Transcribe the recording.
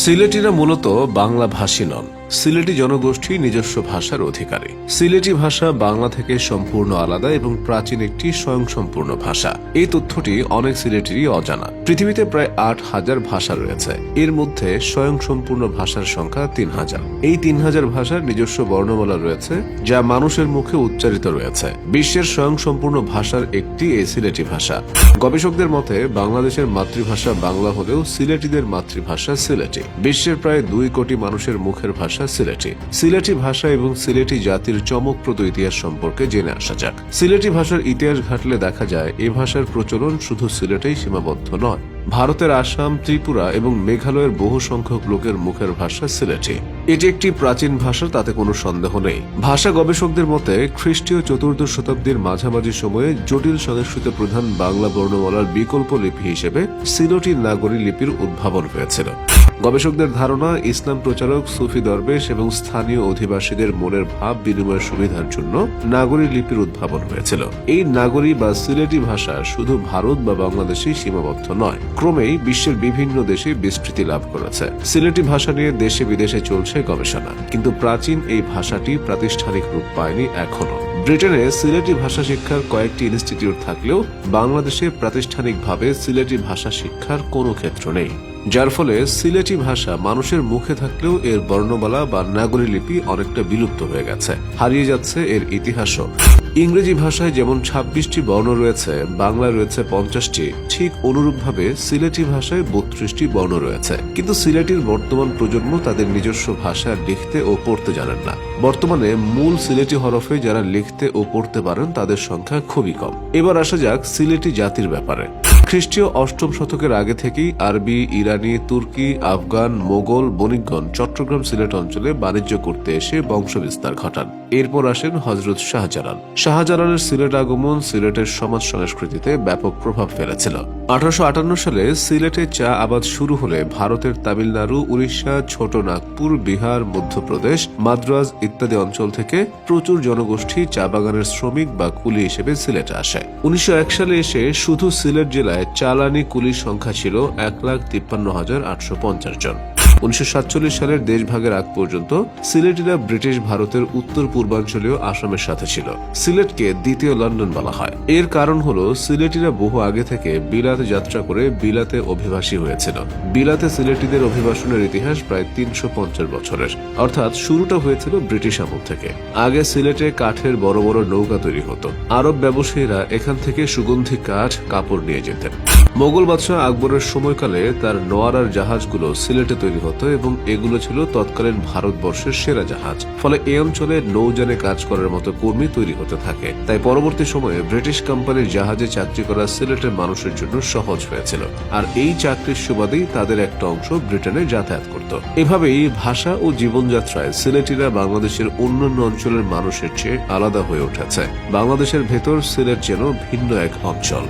সিলেটিরা মূলত বাংলা ভাষী নন। সিলেটি জনগোষ্ঠী নিজস্ব ভাষার অধিকারী। সিলেটি ভাষা বাংলা থেকে সম্পূর্ণ আলাদা এবং প্রাচীন একটি স্বয়ংসম্পূর্ণ ভাষা। এই তথ্যটি অনেক সিলেটিরই অজানা। পৃথিবীতে প্রায় ৮,০০০ ভাষা রয়েছে। এর মধ্যে স্বয়ংসম্পূর্ণ ভাষার সংখ্যা ৩,০০০। এই ৩,০০০ ভাষার নিজস্ব বর্ণমালা রয়েছে, যা মানুষের মুখে উচ্চারিত রয়েছে। বিশ্বের স্বয়ংসম্পূর্ণ ভাষার একটি এই সিলেটি ভাষা। গবেষকদের মতে বাংলাদেশের মাতৃভাষা বাংলা হলেও সিলেটিদের মাতৃভাষা সিলেটি। বিশ্বের প্রায় ২ কোটি মানুষের মুখের ভাষা সিলেটি। সিলেটি ভাষা এবং সিলেটি জাতির চমকপ্রদ ইতিহাস সম্পর্কে জেনে আসা যাক। সিলেটি ভাষার ইতিহাস ঘাটলে দেখা যায় এ ভাষার প্রচলন শুধু সিলেটেই সীমাবদ্ধ নয়। ভারতের আসাম, ত্রিপুরা এবং মেঘালয়ের বহু সংখ্যক লোকের মুখের ভাষা সিলেটি। এটি একটি প্রাচীন ভাষা, তাতে কোনো সন্দেহ নেই। ভাষা গবেষকদের মতে খ্রিস্টীয় ৪র্দশ শতাব্দীর মাঝামাঝি সময়ে জটিল সংস্কৃত প্রধান বাংলা বর্ণমালার বিকল্প লিপি হিসেবে সিলেটি নাগরী লিপির উদ্ভাবন হয়েছিল। গবেষকদের ধারণা ইসলাম প্রচারক, সুফি দরবেশ এবং স্থানীয় অধিবাসীদের মনের ভাব বিনিময়ের সুবিধার জন্য নাগরী লিপির উদ্ভাবন হয়েছিল। এই নাগরী বা সিলেটি ভাষা শুধু ভারত বা বাংলাদেশেই সীমাবদ্ধ নয়, ক্রমেই বিশ্বের বিভিন্ন দেশে বিস্তৃতি লাভ করেছে। সিলেটি ভাষা নিয়ে দেশে বিদেশে চলছে গবেষণা, কিন্তু প্রাচীন এই ভাষাটি প্রাতিষ্ঠানিক রূপ পায়নি এখনো। ব্রিটেনে সিলেটি ভাষা শিক্ষার কয়েকটি ইনস্টিটিউট থাকলেও বাংলাদেশে প্রাতিষ্ঠানিকভাবে সিলেটি ভাষা শিক্ষার কোনো ক্ষেত্র নেই, যার ফলে সিলেটি ভাষা মানুষের মুখে থাকলেও এর বর্ণমালা বা নাগরী লিপি অনেকটা বিলুপ্ত হয়ে গেছে, হারিয়ে যাচ্ছে এর ইতিহাসও। ইংরেজি ভাষায় যেমন ২৬টি বর্ণ রয়েছে, বাংলায় রয়েছে ৫০টি, ঠিক অনুরূপভাবে সিলেটি ভাষায় ৩২টি বর্ণ রয়েছে। কিন্তু সিলেটির বর্তমান প্রজন্ম তাদের নিজস্ব ভাষা লিখতে ও পড়তে জানেন না। বর্তমানে মূল সিলেটি হরফে যারা লিখতে ও পড়তে পারেন তাদের সংখ্যা খুবই কম। এবার আসা যাক সিলেটি জাতির ব্যাপারে। খ্রিস্টীয় ৮ম শতকের আগে থেকেই আরবি, ইরানি, তুর্কি, আফগান, মোগল বণিকগণ চট্টগ্রাম সিলেট অঞ্চলে বাণিজ্য করতে এসে বংশবিস্তার ঘটান। এরপর আসেন হযরত শাহজালাল। শাহজালালের সিলেট আগমন সিলেটের সমাজ সংস্কৃতিতে ব্যাপক প্রভাব ফেলেছিল। ১৮৫৮ সালে সিলেটে চা আবাদ শুরু হলে ভারতের তামিলনাড়ু, উড়িষ্যা, ছোট নাগপুর, বিহার, মধ্যপ্রদেশ, মাদ্রাজ ইত্যাদি অঞ্চল থেকে প্রচুর জনগোষ্ঠী চা বাগানের শ্রমিক বা কুলি হিসেবে সিলেটে আসে। ১৯০১ সালে এসে শুধু সিলেট জেলায় চালানি কুলির সংখ্যা ছিল ১,৫৩,৮৫০ জন। ১৯৪৭ সালের দেশভাগের আগ পর্যন্ত সিলেটিরা ব্রিটিশ ভারতের উত্তর পূর্বাঞ্চলীয় আসামের সাথে ছিল। সিলেটকে দ্বিতীয় লন্ডন বলা হয়। এর কারণ হলো সিলেটিরা বহু আগে থেকে বিলাতে যাত্রা করে বিলাতে অভিবাসী হয়েছিল। বিলাতে সিলেটিদের অভিবাসনের ইতিহাস প্রায় ৩৫০ বছরের, অর্থাৎ শুরুটা হয়েছিল ব্রিটিশ আমল থেকে। আগে সিলেটে কাঠের বড় বড় নৌকা তৈরি হতো। আরব ব্যবসায়ীরা এখান থেকে সুগন্ধি কাঠ, কাপড় নিয়ে যেতেন। মোগল বাদশাহ আকবরের সময়কালে তার নোয়ারার জাহাজগুলো সিলেটে তৈরি হতো এবং এগুলো ছিল তৎকালীন ভারতবর্ষের সেরা জাহাজ। ফলে এই অঞ্চলে নৌযানে কাজ করার মতো কর্মী তৈরি হতে থাকে। তাই পরবর্তী সময়ে ব্রিটিশ কোম্পানির জাহাজে চাকরি করা সিলেটের মানুষের জন্য সহজ হয়েছিল, আর এই চাকরির সুবাদেই তাদের একটা অংশ ব্রিটেনে যাতায়াত করত। এভাবেই ভাষা ও জীবনযাত্রায় সিলেটিরা বাংলাদেশের অন্যান্য অঞ্চলের মানুষের চেয়ে আলাদা হয়ে উঠেছে। বাংলাদেশের ভেতর সিলেট যেন ভিন্ন এক অঞ্চল।